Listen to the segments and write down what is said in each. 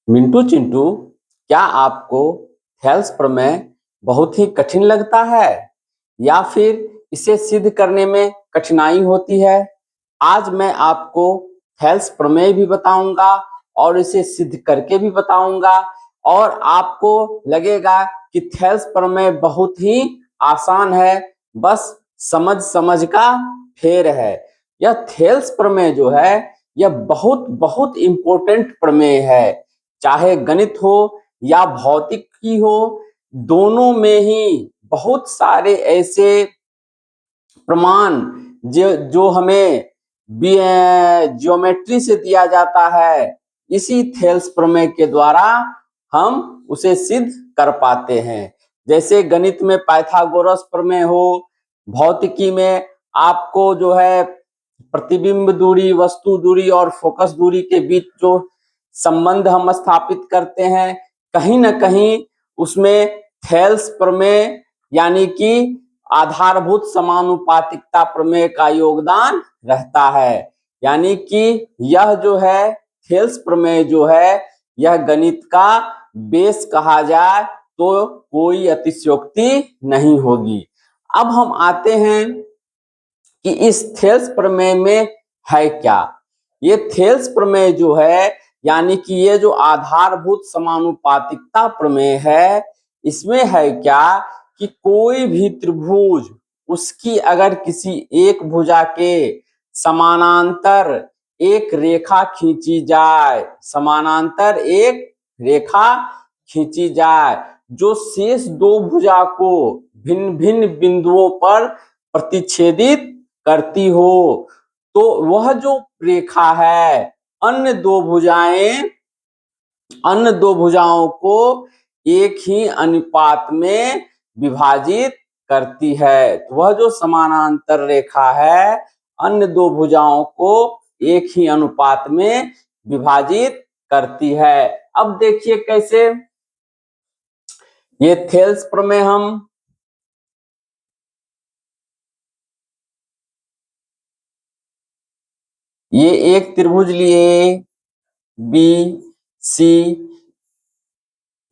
मिंटू चिंटू, क्या आपको थेल्स प्रमेय बहुत ही कठिन लगता है या फिर इसे सिद्ध करने में कठिनाई होती है? आज मैं आपको थेल्स प्रमेय भी बताऊंगा और इसे सिद्ध करके भी बताऊंगा और आपको लगेगा कि थेल्स प्रमेय बहुत ही आसान है, बस समझ समझ का फेर है। यह थेल्स प्रमेय जो है यह बहुत बहुत इंपॉर्टेंट प्रमेय है। चाहे गणित हो या भौतिकी हो, दोनों में ही बहुत सारे ऐसे प्रमाण जो जो हमें ज्योमेट्री से दिया जाता है, इसी थेल्स प्रमेय के द्वारा हम उसे सिद्ध कर पाते हैं। जैसे गणित में पाइथागोरस प्रमेय हो, भौतिकी में आपको जो है प्रतिबिंब दूरी, वस्तु दूरी और फोकस दूरी के बीच जो संबंध हम स्थापित करते हैं, कहीं ना कहीं उसमें थेल्स प्रमेय यानी कि आधारभूत समानुपातिकता प्रमेय का योगदान रहता है। यानी कि यह जो है थेल्स प्रमेय जो है यह गणित का बेस कहा जाए तो कोई अतिशयोक्ति नहीं होगी। अब हम आते हैं कि इस थेल्स प्रमेय में है क्या। ये थेल्स प्रमेय जो है यानी कि ये जो आधारभूत समानुपातिकता प्रमेय है, इसमें है क्या कि कोई भी त्रिभुज उसकी अगर किसी एक भुजा के समानांतर एक रेखा खींची जाए, समानांतर एक रेखा खींची जाए जो शेष दो भुजा को भिन्न भिन्न बिंदुओं पर प्रतिच्छेदित करती हो, तो वह जो रेखा है अन्य दो भुजाओं को एक ही अनुपात में विभाजित करती है। तो वह जो समानांतर रेखा है अन्य दो भुजाओं को एक ही अनुपात में विभाजित करती है। अब देखिए कैसे ये थेल्स प्रमेय हम ये एक त्रिभुज लिए बी सी,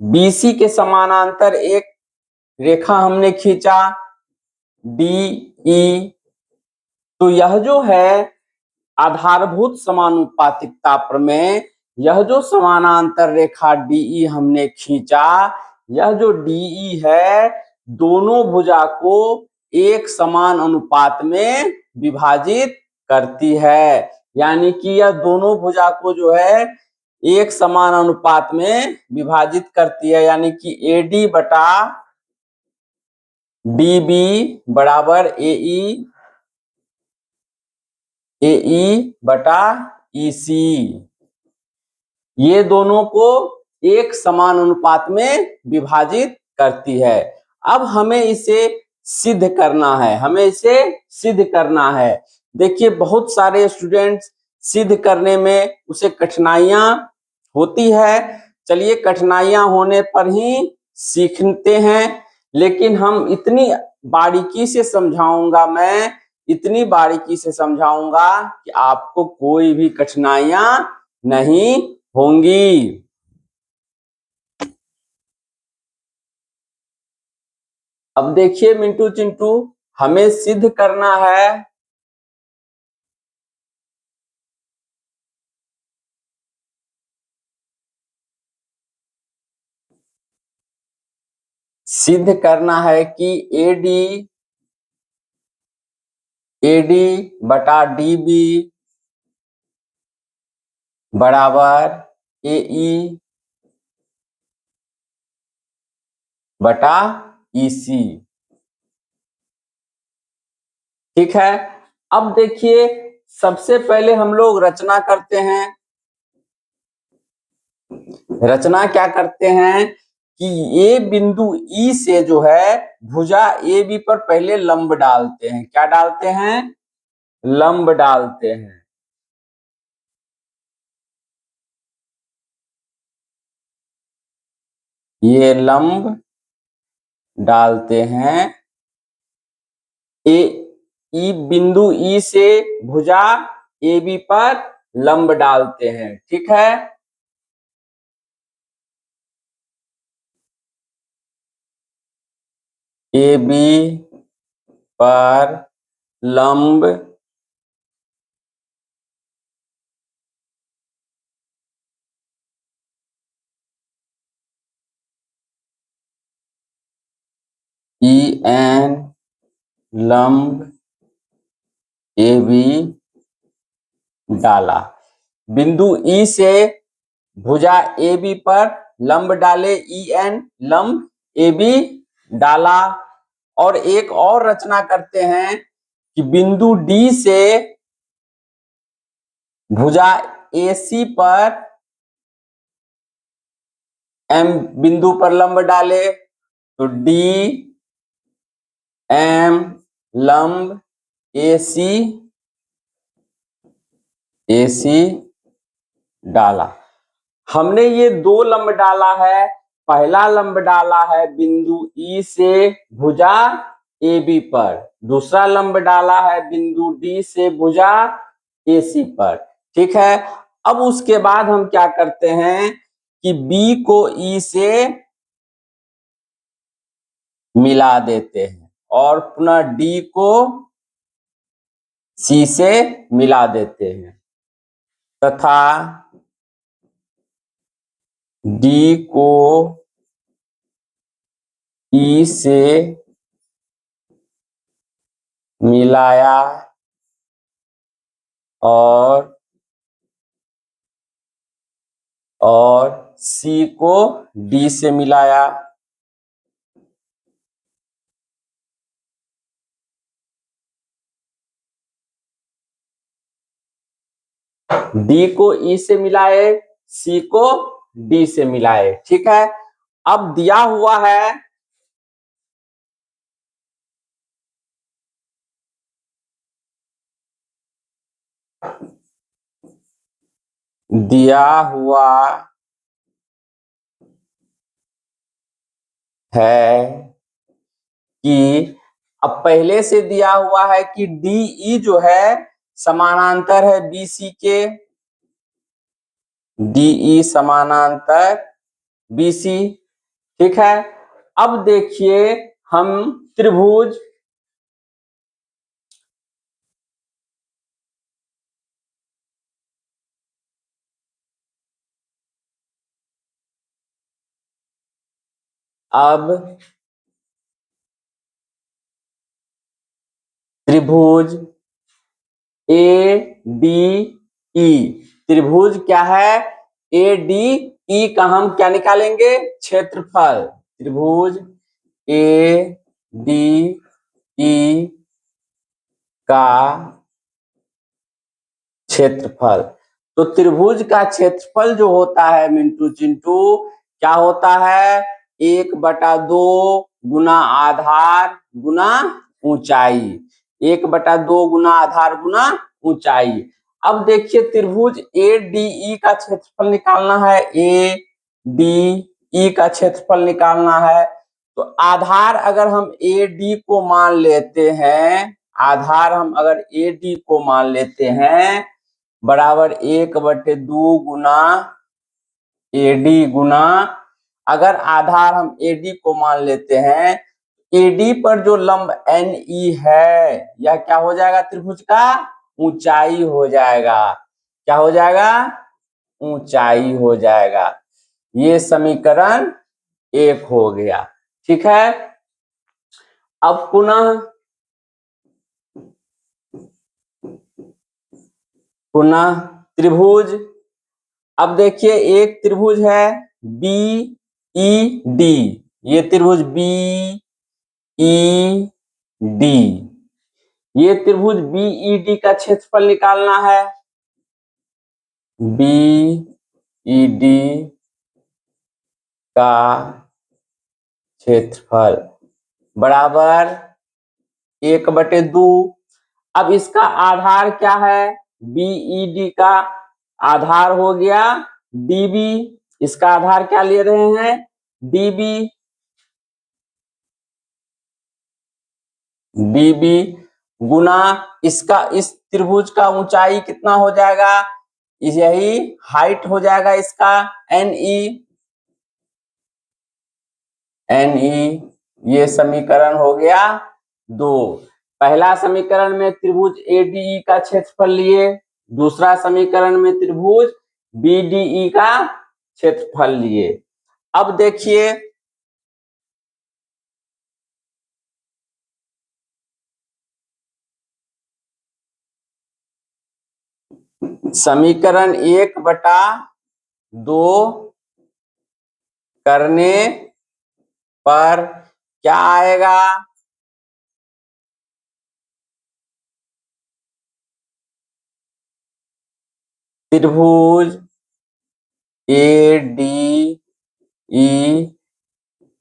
बीसी के समानांतर एक रेखा हमने खींचा डी ई, तो यह जो है आधारभूत समानुपातिकता प्रमेय, यह जो समानांतर रेखा डीई हमने खींचा, यह जो डीई है दोनों भुजा को एक समान अनुपात में विभाजित करती है। यानी कि यह दोनों भुजा को जो है एक समान अनुपात में विभाजित करती है। यानी कि एडी बटा डीबी बराबर एई बटा ईसी, ये दोनों को एक समान अनुपात में विभाजित करती है। अब हमें इसे सिद्ध करना है, देखिए बहुत सारे स्टूडेंट्स सिद्ध करने में उसे कठिनाइयां होती है। चलिए कठिनाइयां होने पर ही सीखते हैं, लेकिन हम इतनी बारीकी से समझाऊंगा कि आपको कोई भी कठिनाइयां नहीं होंगी। अब देखिए मिंटू चिंटू, हमें सिद्ध करना है कि एडी बटा डीबी बराबर एई बटा ईसी। ठीक है, अब देखिए सबसे पहले हम लोग रचना करते हैं। रचना क्या करते हैं कि ये बिंदु ई से जो है भुजा ए बी पर पहले लंब डालते हैं। क्या डालते हैं? लंब डालते हैं। ये लंब डालते हैं बिंदु ई से भुजा ए बी पर लंब डालते हैं। ठीक है, ए बी पर लंब ई एन लंब ए बी डाला। बिंदु ई से भुजा ए बी पर लंब डाले, ई एन लंब ए बी डाला। और एक और रचना करते हैं कि बिंदु डी से भुजा ए सी पर एम बिंदु पर लंब डाले, तो डी एम लंब ए सी डाला। हमने ये दो लंब डाला है। पहला लंब डाला है बिंदु ई से भुजा ए बी पर, दूसरा लंब डाला है बिंदु डी से भुजा ए सी पर। ठीक है, अब उसके बाद हम क्या करते हैं कि बी को ई से मिला देते हैं और पुनः डी को सी से मिला देते हैं तथा डी को ई से मिलाया और सी को डी से मिलाया। डी को ई से मिलाए, सी को डी से मिलाए। ठीक है, अब दिया हुआ है दिया हुआ है कि अब पहले से दिया हुआ है कि डी ई जो है समानांतर है बी सी के, डी ई समानांतर बी सी। ठीक है, अब देखिए हम त्रिभुज अब त्रिभुज ए डी ई, त्रिभुज क्या है ए डी ई का हम क्या निकालेंगे क्षेत्रफल। त्रिभुज ए डी ई का क्षेत्रफल। तो त्रिभुज का क्षेत्रफल जो होता है मिंटू चिंटू क्या होता है 1/2 गुना आधार गुना ऊंचाई, 1/2 गुना आधार गुना ऊंचाई। अब देखिए त्रिभुज ए डी ई का क्षेत्रफल निकालना है, ए डी ई का क्षेत्रफल निकालना है। तो आधार अगर हम ए डी को मान लेते हैं, आधार हम अगर ए डी को मान लेते हैं बराबर 1/2 गुना ए डी गुना, अगर आधार हम ए डी को मान लेते हैं, ए डी पर जो लंब एन ई है यह क्या हो जाएगा त्रिभुज का ऊंचाई हो जाएगा। क्या हो जाएगा ऊंचाई हो जाएगा। ये समीकरण 1 हो गया। ठीक है, अब पुनः त्रिभुज, अब देखिए एक त्रिभुज है बी ई डी, ये त्रिभुज बी ई डी, ये त्रिभुज बी ई डी का क्षेत्रफल निकालना है। बी ई डी का क्षेत्रफल बराबर 1/2। अब इसका आधार क्या है बीईडी का आधार हो गया डीबी, इसका आधार क्या ले रहे हैं डीबी, डीबी गुना इसका इस त्रिभुज का ऊंचाई कितना हो जाएगा, यही हाइट हो जाएगा इसका एन ई, ये समीकरण हो गया 2। पहला समीकरण में त्रिभुज एडीई का क्षेत्रफल लिए, दूसरा समीकरण में त्रिभुज बीडीई का क्षेत्रफल लिए। अब देखिए समीकरण 1/2 करने पर क्या आएगा? त्रिभुज एडीई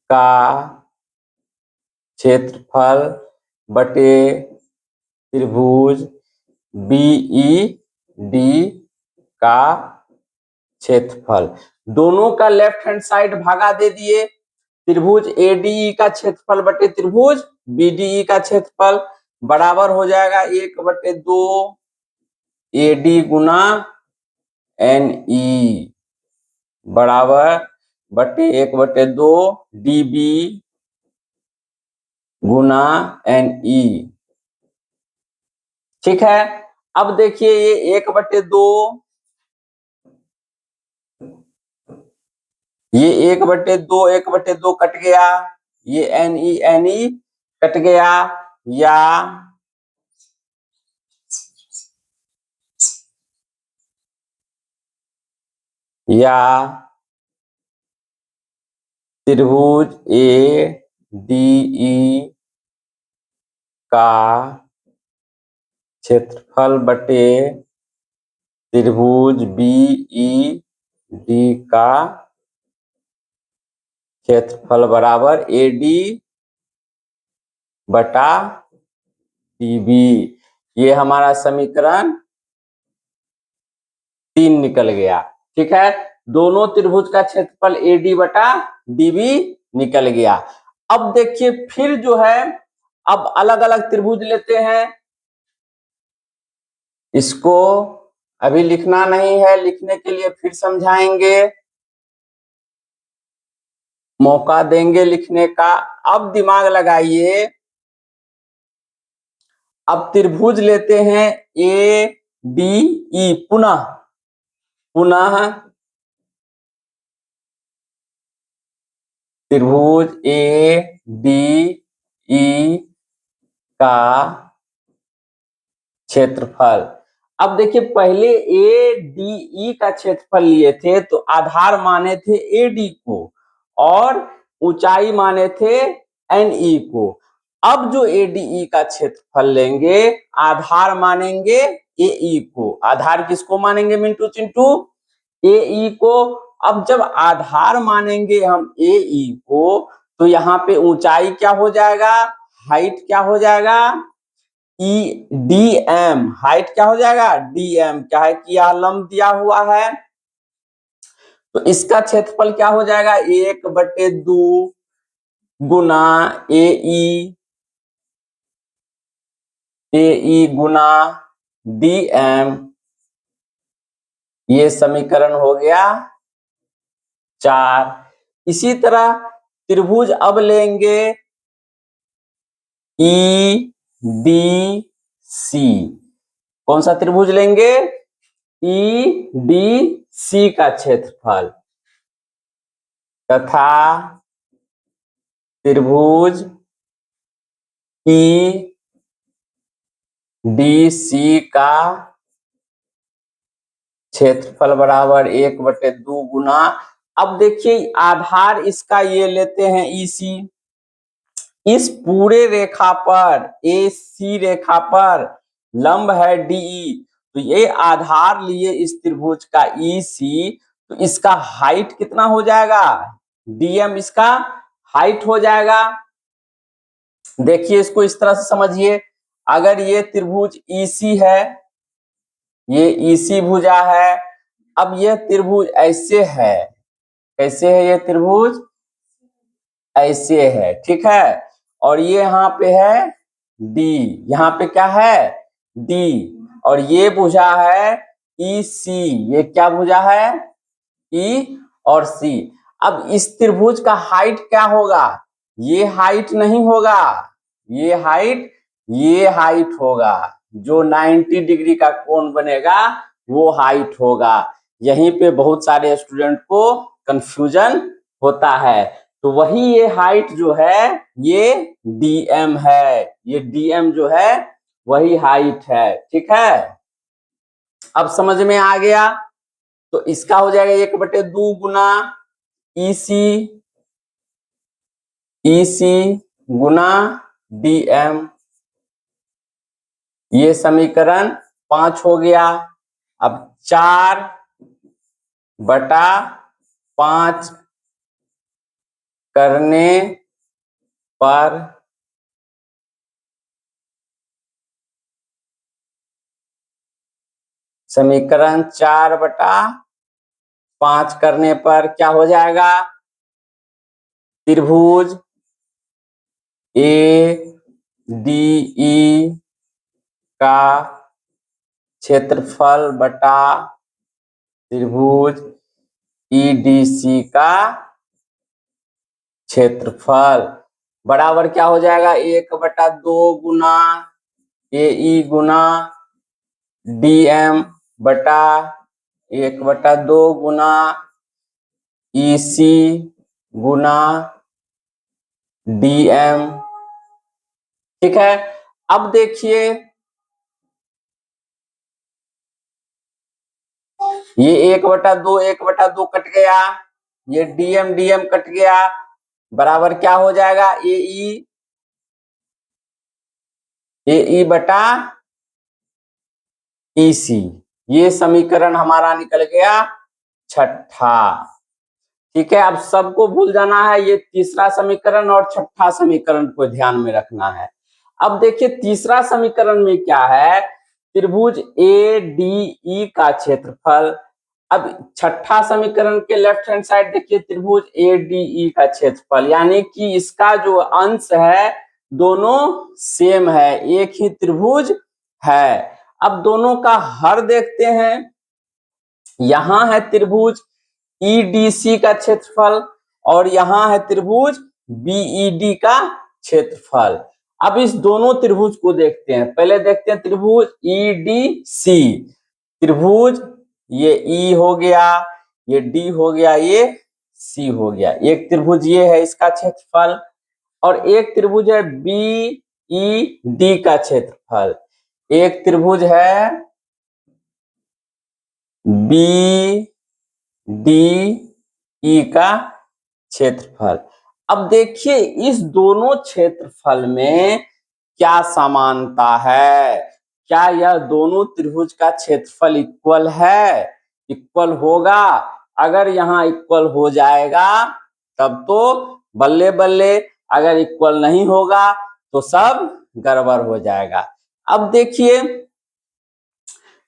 का क्षेत्रफल बटे त्रिभुज बीईडी का क्षेत्रफल। दोनों का लेफ्ट हैंड साइड भागा दे दिए। त्रिभुज एडीई का क्षेत्रफल बटे त्रिभुज बीडीई का क्षेत्रफल बराबर हो जाएगा 1/2 एडी गुना एनई बराबर बटे 1/2 डीबी गुना एनई। ठीक है, अब देखिए ये 1/2, ये 1/2 कट गया, ये एनई कट गया, या त्रिभुज ए डी का क्षेत्रफल बटे त्रिभुज बीई डी का क्षेत्रफल बराबर एडी बटा डीबी। ये हमारा समीकरण 3 निकल गया। ठीक है, दोनों त्रिभुज का क्षेत्रफल एडी बटा डीबी निकल गया। अब देखिए फिर जो है, अब अलग अलग त्रिभुज लेते हैं। इसको अभी लिखना नहीं है, लिखने के लिए फिर समझाएंगे, मौका देंगे लिखने का। अब दिमाग लगाइए, अब त्रिभुज लेते हैं ए डी ई, पुनः त्रिभुज ए डी ई का क्षेत्रफल। अब देखिए पहले ए डी ई का क्षेत्रफल लिए थे तो आधार माने थे ए डी को और ऊंचाई माने थे एन ई को। अब जो ए डी ई का क्षेत्रफल लेंगे आधार मानेंगे ए ई को। आधार किसको मानेंगे मिंटू चिंटू? ए ई को। अब जब आधार मानेंगे हम ए ई को तो यहाँ पे ऊंचाई क्या हो जाएगा? हाइट क्या हो जाएगा? E D M. हाइट क्या हो जाएगा? D M. क्या है कि यह लंब दिया हुआ है तो इसका क्षेत्रफल क्या हो जाएगा? 1/2 गुना ए ई गुना डी एम। ये समीकरण हो गया 4। इसी तरह त्रिभुज अब लेंगे ई डी सी। कौन सा त्रिभुज लेंगे? ई डी सी का क्षेत्रफल तथा त्रिभुज ई डी सी का क्षेत्रफल बराबर 1/2 गुना। अब देखिए आधार इसका ये लेते हैं ई सी। इस पूरे रेखा पर ए सी रेखा पर लंब है डीई, तो ये आधार लिए इस त्रिभुज का ई सी, तो इसका हाइट कितना हो जाएगा? डीएम इसका हाइट हो जाएगा। देखिए इसको इस तरह से समझिए, अगर ये त्रिभुज ईसी है, ये ईसी भुजा है, अब यह त्रिभुज ऐसे है, कैसे है ये त्रिभुज? ऐसे है, ठीक है। और ये यहाँ पे है डी, यहाँ पे क्या है? डी। और ये भुजा है ई सी। ये क्या भुजा है? ई और सी। अब इस त्रिभुज का हाइट क्या होगा? ये हाइट नहीं होगा, ये हाइट होगा। जो 90 डिग्री का कोण बनेगा वो हाइट होगा। यहीं पे बहुत सारे स्टूडेंट को कंफ्यूजन होता है। तो वही ये हाइट जो है ये डीएम है, ये डीएम जो है वही हाइट है। ठीक है, अब समझ में आ गया। तो इसका हो जाएगा 1/2 गुना ईसी, गुना डीएम। ये समीकरण 5 हो गया। अब 4/5 करने पर समीकरण 4/5 करने पर क्या हो जाएगा? त्रिभुज ए डी ई का क्षेत्रफल बटा त्रिभुज ईडीसी का क्षेत्रफल बराबर क्या हो जाएगा? 1/2 गुना ए गुना डीएम बटा 1/2 गुना ईसी गुना डीएम। ठीक है, अब देखिए ये 1/2 कट गया, ये डीएम कट गया, बराबर क्या हो जाएगा? ए बटा ईसी। ये समीकरण हमारा निकल गया छठा। ठीक है, अब सबको भूल जाना है, ये तीसरा समीकरण और छठा समीकरण को ध्यान में रखना है। अब देखिए तीसरा समीकरण में क्या है? त्रिभुज ए डी ई का क्षेत्रफल। अब छठा समीकरण के लेफ्ट हैंड साइड देखिए त्रिभुज ए डी ई का क्षेत्रफल, यानी कि इसका जो अंश है दोनों सेम है, एक ही त्रिभुज है। अब दोनों का हर देखते हैं। यहां है त्रिभुज ईडीसी का क्षेत्रफल और यहां है त्रिभुज बीईडी का क्षेत्रफल। अब इस दोनों त्रिभुज को देखते हैं। पहले देखते हैं त्रिभुज ईडीसी। त्रिभुज ये ई हो गया, ये डी हो गया, ये सी हो गया। एक त्रिभुज ये है, इसका क्षेत्रफल, और एक त्रिभुज है बीईडी का क्षेत्रफल। एक त्रिभुज है बी डी ई का क्षेत्रफल। अब देखिए इस दोनों क्षेत्रफल में क्या समानता है? क्या यह दोनों त्रिभुज का क्षेत्रफल इक्वल है? इक्वल होगा। अगर यहाँ इक्वल हो जाएगा तब तो बल्ले बल्ले, अगर इक्वल नहीं होगा तो सब गड़बड़ हो जाएगा। अब देखिए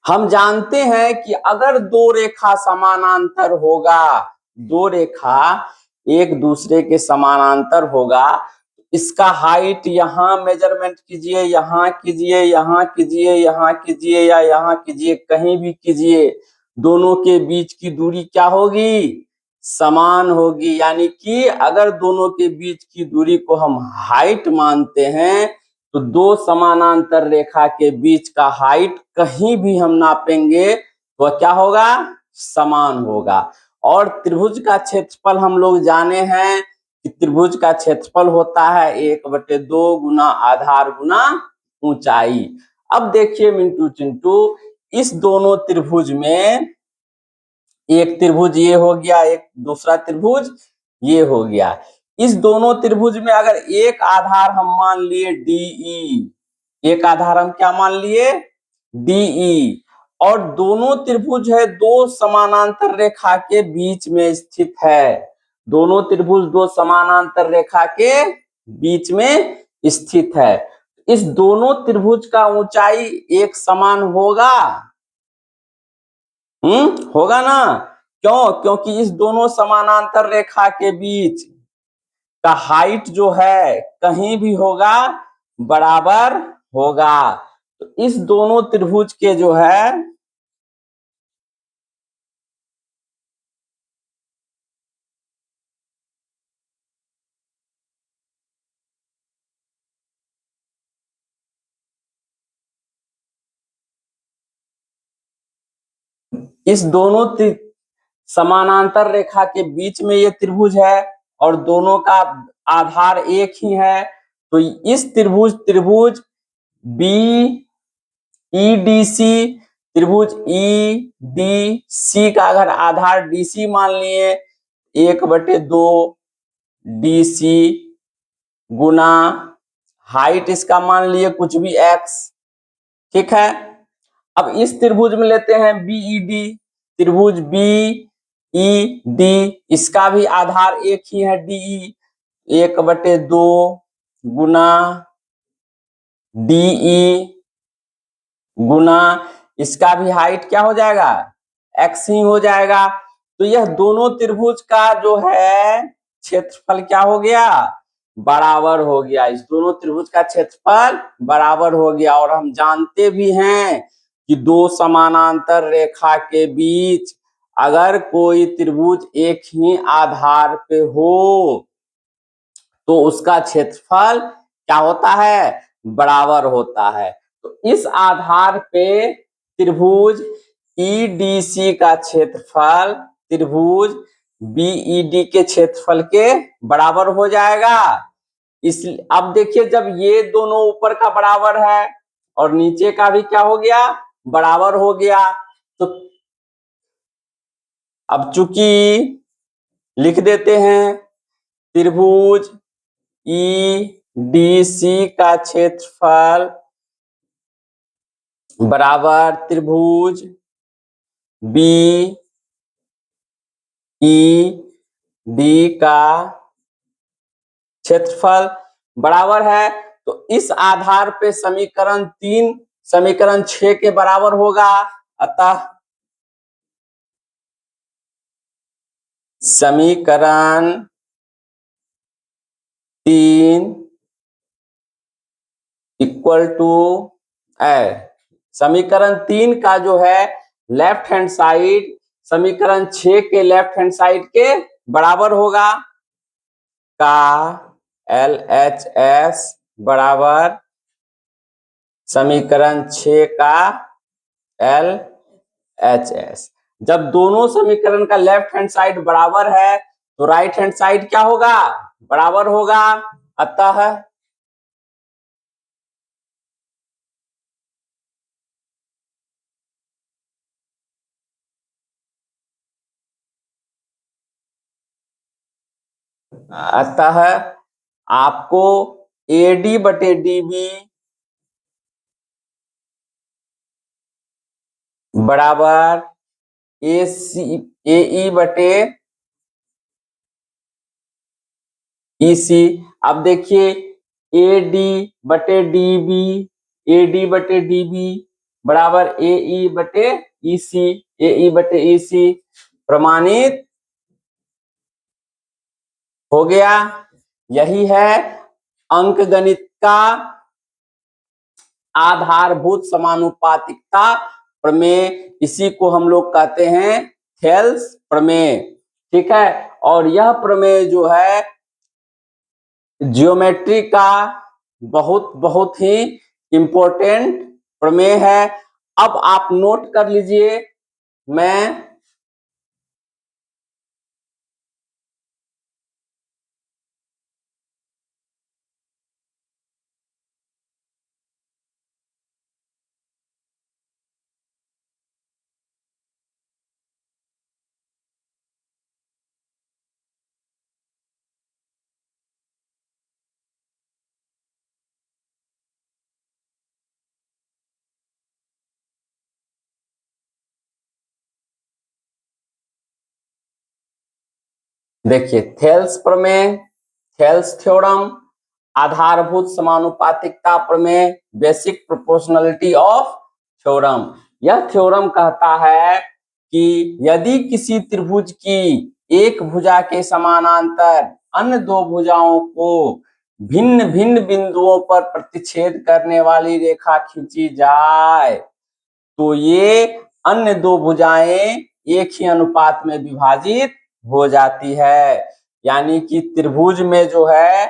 हम जानते हैं कि अगर दो रेखा समानांतर होगा, दो रेखा एक दूसरे के समानांतर होगा, इसका हाइट यहाँ मेजरमेंट कीजिए, यहाँ कीजिए, यहाँ कीजिए, यहाँ कीजिए या यहाँ कीजिए, कहीं भी कीजिए, दोनों के बीच की दूरी क्या होगी? समान होगी। यानी कि अगर दोनों के बीच की दूरी को हम हाइट मानते हैं तो दो समानांतर रेखा के बीच का हाइट कहीं भी हम नापेंगे तो क्या होगा? समान होगा। और त्रिभुज का क्षेत्रफल हम लोग जाने हैं कि त्रिभुज का क्षेत्रफल होता है 1/2 गुना आधार गुना ऊंचाई। अब देखिए मिंटू चिंटू, इस दोनों त्रिभुज में एक त्रिभुज ये हो गया, एक दूसरा त्रिभुज ये हो गया। इस दोनों त्रिभुज में अगर एक आधार हम मान लिए डीई, एक आधार हम क्या मान लिए? डीई, और दोनों त्रिभुज है दो समानांतर रेखा के बीच में स्थित है। दोनों त्रिभुज दो समानांतर रेखा के बीच में स्थित है। इस दोनों त्रिभुज का ऊंचाई एक समान होगा? होगा ना? क्यों? क्योंकि इस दोनों समानांतर रेखा के बीच का हाइट जो है कहीं भी होगा बराबर होगा। तो इस दोनों त्रिभुज के जो है इस दोनों समानांतर रेखा के बीच में ये त्रिभुज है और दोनों का आधार एक ही है, तो इस त्रिभुज बी ई डी सी, त्रिभुज ई डी सी का अगर आधार डी सी मान लिए 1/2 डी सी गुना हाइट इसका मान लिए कुछ भी x, ठीक है। अब इस त्रिभुज में लेते हैं बीईडी, त्रिभुज बीईडी, इसका भी आधार एक ही है डीई, 1/2 गुना डीई गुना इसका भी हाइट क्या हो जाएगा, x ही हो जाएगा। तो यह दोनों त्रिभुज का जो है क्षेत्रफल क्या हो गया, बराबर हो गया। इस दोनों त्रिभुज का क्षेत्रफल बराबर हो गया। और हम जानते भी हैं कि दो समानांतर रेखा के बीच अगर कोई त्रिभुज एक ही आधार पे हो तो उसका क्षेत्रफल क्या होता है, बराबर होता है। तो इस आधार पे त्रिभुज ईडीसी का क्षेत्रफल त्रिभुज बीईडी के क्षेत्रफल के बराबर हो जाएगा। इसलिए अब देखिए, जब ये दोनों ऊपर का बराबर है और नीचे का भी क्या हो गया, बराबर हो गया, तो अब चूंकि लिख देते हैं त्रिभुज ई डी सी का क्षेत्रफल बराबर त्रिभुज बी ई डी का क्षेत्रफल बराबर है, तो इस आधार पे समीकरण 3 समीकरण 6 के बराबर होगा। अतः समीकरण 3 इक्वल टू समीकरण 3 का जो है लेफ्ट हैंड साइड समीकरण 6 के लेफ्ट हैंड साइड के बराबर होगा। का LHS बराबर समीकरण 6 का LHS। जब दोनों समीकरण का लेफ्ट हैंड साइड बराबर है तो राइट हैंड साइड क्या होगा, बराबर होगा। अतः आपको AD बटे DB बराबर AE बटे EC। अब देखिए AD बटे DB बराबर AE बटे EC प्रमाणित हो गया। यही है अंकगणित का आधारभूत समानुपातिकता प्रमेय, इसी को हम लोग कहते हैं थेल्स प्रमेय, ठीक है। और यह प्रमेय जो है ज्योमेट्री का बहुत ही इंपॉर्टेंट प्रमेय है। अब आप नोट कर लीजिए, मैं देखिए थेल्स प्रमेय, थेल्स थ्योरम, आधारभूत समानुपातिकता प्रमेय, बेसिक प्रोपोर्शनलिटी ऑफ थ्योरम। यह थ्योरम कहता है कि यदि किसी त्रिभुज की एक भुजा के समानांतर अन्य दो भुजाओं को भिन्न भिन्न बिंदुओं पर प्रतिच्छेद करने वाली रेखा खींची जाए तो ये अन्य दो भुजाएं एक ही अनुपात में विभाजित हो जाती है। यानी कि त्रिभुज में जो है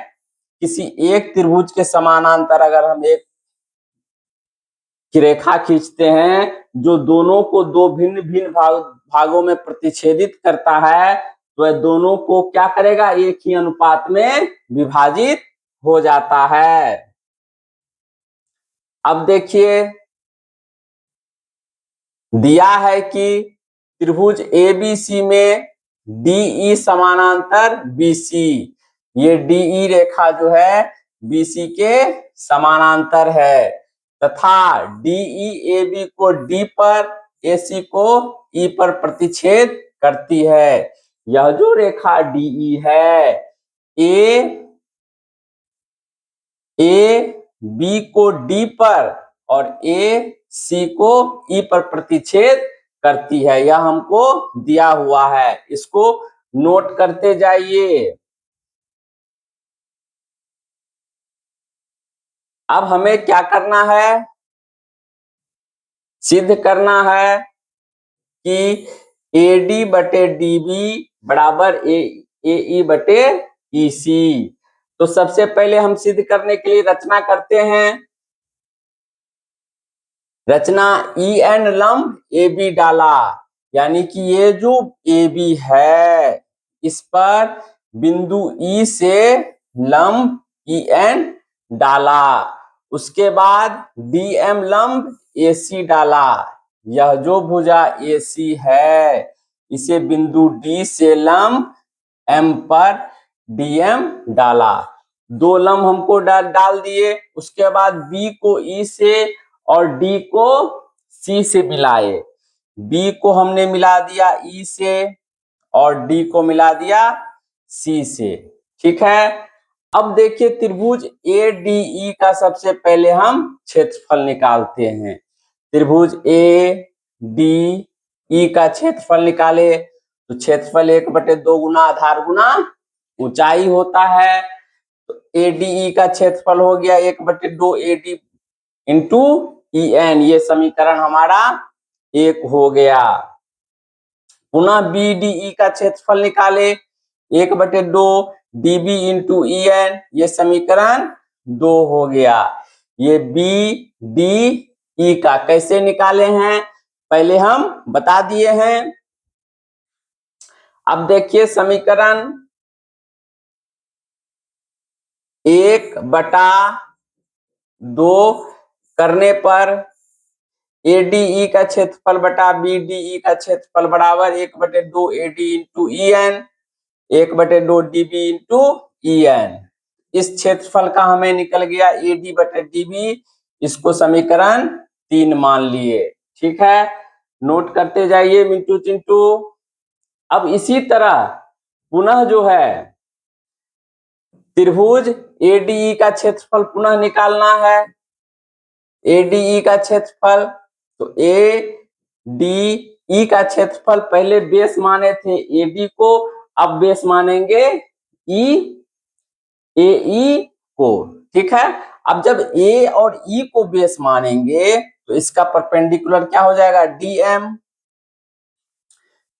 किसी एक त्रिभुज के समानांतर अगर हम एक की रेखा खींचते हैं जो दोनों को दो भिन्न भिन्न भागों में प्रतिच्छेदित करता है, तो वह दोनों को क्या करेगा, एक ही अनुपात में विभाजित हो जाता है। अब देखिए दिया है कि त्रिभुज एबीसी में डीई समानांतर बीसी, ये डीई रेखा जो है बीसी के समानांतर है तथा डीई एबी को डी पर, एसी को ई पर प्रतिच्छेद करती है। यह जो रेखा डीई है ए बी को डी पर और ए सी को ई पर प्रतिच्छेद करती है, यह हमको दिया हुआ है, इसको नोट करते जाइए। अब हमें क्या करना है, सिद्ध करना है कि एडी बटे डीबी बराबर ए बटे ईसी। तो सबसे पहले हम सिद्ध करने के लिए रचना करते हैं। रचना ई एन लंब ए बी डाला, यानी कि ये जो ए बी है इस पर बिंदु ई से लंब ई एन डाला, उसके बाद डी एम लंब ए सी डाला। यह जो भुजा ए सी है इसे बिंदु डी से लंब एम पर डीएम डाला, दो लंब हमको डाल दिए। उसके बाद बी को ई से और डी को सी से मिलाए, बी को हमने मिला दिया ई से और डी को मिला दिया सी से, ठीक है। अब देखिए त्रिभुज ए डी ई का सबसे पहले हम क्षेत्रफल निकालते हैं। त्रिभुज ए डी ई का क्षेत्रफल निकाले तो क्षेत्रफल 1/2 गुना आधार गुना ऊंचाई होता है। तो एडीई का क्षेत्रफल हो गया 1/2 एडी इंटू ई एन, ये समीकरण हमारा 1 हो गया। पुनः बीडीई का क्षेत्रफल निकाले 1/2 डीबी इंटू ई एन, ये समीकरण 2 हो गया। ये बी डी ई का कैसे निकाले हैं पहले हम बता दिए हैं। अब देखिए समीकरण 1/2 करने पर एडीई का क्षेत्रफल बटा बीडीई का क्षेत्रफल बराबर 1/2 AD into E N, 1/2 DB into E N. इस क्षेत्रफल का हमें निकल गया एडी बटे डीबी, इसको समीकरण 3 मान लिए, ठीक है। नोट करते जाइए मिंटू चिंटू। अब इसी तरह पुनः जो है त्रिभुज एडीई का क्षेत्रफल पुनः निकालना है। एडीई का क्षेत्रफल, तो ए डी ई का क्षेत्रफल पहले बेस माने थे एडी को, अब बेस मानेंगे ई ए ई को, ठीक है। अब जब ए और ई को बेस मानेंगे तो इसका परपेंडिकुलर क्या हो जाएगा, डीएम,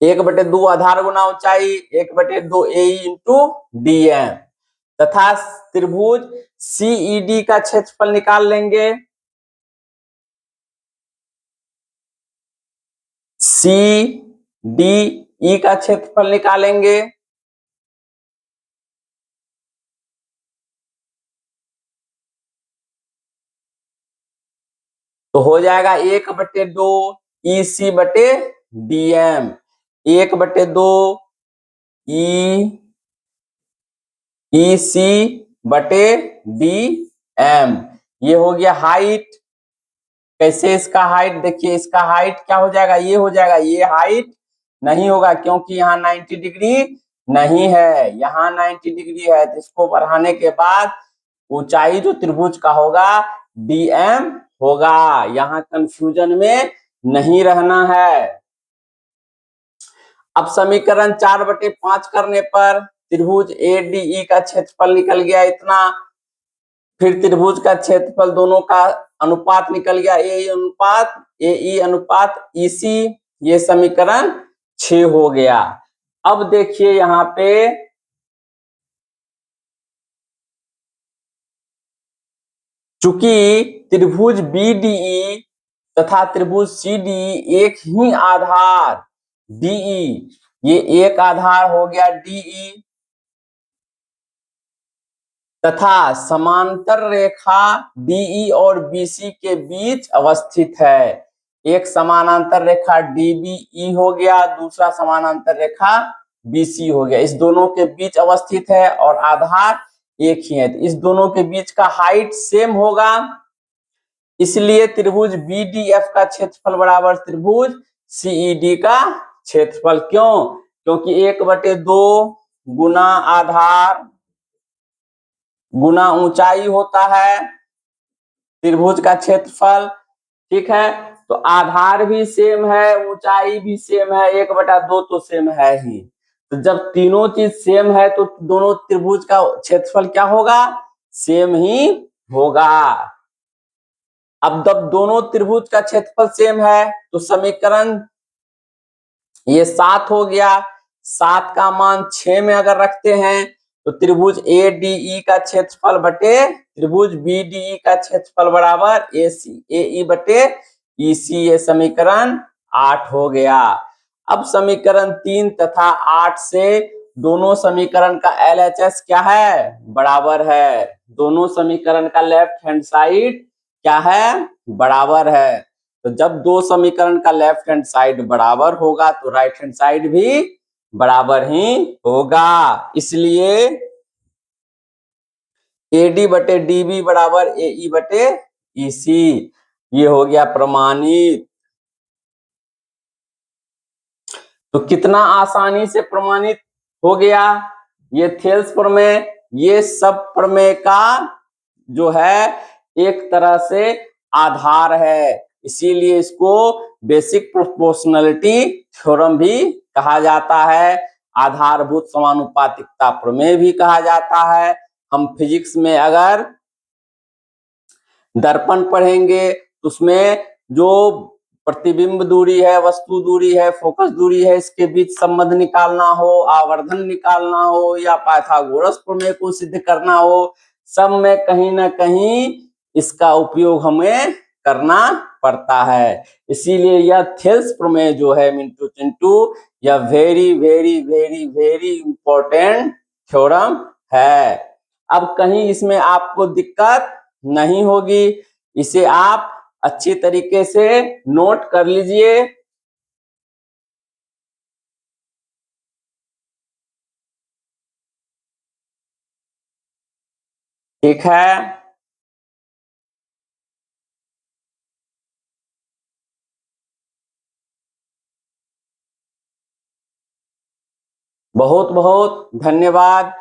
1/2 आधार गुना ऊंचाई 1/2 ए इंटू डीएम, तथा त्रिभुज सीईडी का क्षेत्रफल निकाल लेंगे। सी डी ई का क्षेत्रफल निकालेंगे, तो हो जाएगा 1/2 ई सी बटे डीएम, 1/2 ई सी बटे डी एम। ये हो गया हाइट। कैसे इसका हाइट, देखिए इसका हाइट क्या हो जाएगा, ये हो जाएगा, ये हाइट नहीं होगा क्योंकि यहाँ 90 डिग्री नहीं है, यहाँ 90 डिग्री है, तो इसको बढ़ाने के बाद ऊंचाई जो त्रिभुज का होगा डीएम होगा, यहाँ कंफ्यूजन में नहीं रहना है। अब समीकरण 4/5 करने पर त्रिभुज एडीई का क्षेत्रफल निकल गया इतना, फिर त्रिभुज का क्षेत्रफल दोनों का अनुपात निकल गया ए अनुपात ईसी, ये समीकरण 6 हो गया। अब देखिए यहाँ पे चूंकि त्रिभुज बीडीई तथा त्रिभुज सी डी एक ही आधार डीई, ये एक आधार हो गया डीई, तथा समांतर रेखा डीई और बीसी के बीच अवस्थित है। एक समानांतर रेखा डीबीई हो गया, दूसरा समानांतर रेखा बीसी हो गया, इस दोनों के बीच अवस्थित है और आधार एक ही है। तो इस दोनों के बीच का हाइट सेम होगा, इसलिए त्रिभुज बीडीएफ का क्षेत्रफल बराबर त्रिभुज सीईडी का क्षेत्रफल। क्यों? क्योंकि 1/2 गुना आधार गुना ऊंचाई होता है त्रिभुज का क्षेत्रफल। ठीक है, तो आधार भी सेम है, ऊंचाई भी सेम है, 1/2 तो सेम है ही। तो जब तीनों चीज सेम है तो दोनों त्रिभुज का क्षेत्रफल क्या होगा? सेम ही होगा। अब जब दोनों त्रिभुज का क्षेत्रफल सेम है तो समीकरण ये 7 हो गया। 7 का मान 6 में अगर रखते हैं तो त्रिभुज ए डी ई का क्षेत्रफल बटे त्रिभुज बी डी ई का क्षेत्रफल बराबर ए सी ए ई बटे ई सी, ये समीकरण 8 हो गया। अब समीकरण 3 तथा 8 से दोनों समीकरण का LHS क्या है? बराबर है। दोनों समीकरण का लेफ्ट हैंड साइड क्या है? बराबर है। तो जब दो समीकरण का लेफ्ट हैंड साइड बराबर होगा तो राइट हैंड साइड भी बराबर ही होगा, इसलिए एडी बटे डीबी बराबर एई बटे ईसी, ये हो गया प्रमाणित। तो कितना आसानी से प्रमाणित हो गया ये थेल्स प्रमेय। ये सब प्रमेय का जो है एक तरह से आधार है, इसीलिए इसको बेसिक प्रोपोर्शनलिटी थ्योरम भी कहा जाता है, आधारभूत समानुपातिकता प्रमेय भी कहा जाता है। हम फिजिक्स में अगर दर्पण पढ़ेंगे तो उसमें जो प्रतिबिंब दूरी है, वस्तु दूरी है, फोकस दूरी है, इसके बीच संबंध निकालना हो, आवर्धन निकालना हो या पाइथागोरस प्रमेय को सिद्ध करना हो, सब में कहीं ना कहीं इसका उपयोग हमें करना पड़ता है। इसीलिए यह थेल्स प्रमेय जो है मिंटू चिंटू, यह very very very very important theorem है। अब कहीं इसमें आपको दिक्कत नहीं होगी, इसे आप अच्छी तरीके से नोट कर लीजिए। ठीक है, बहुत बहुत धन्यवाद।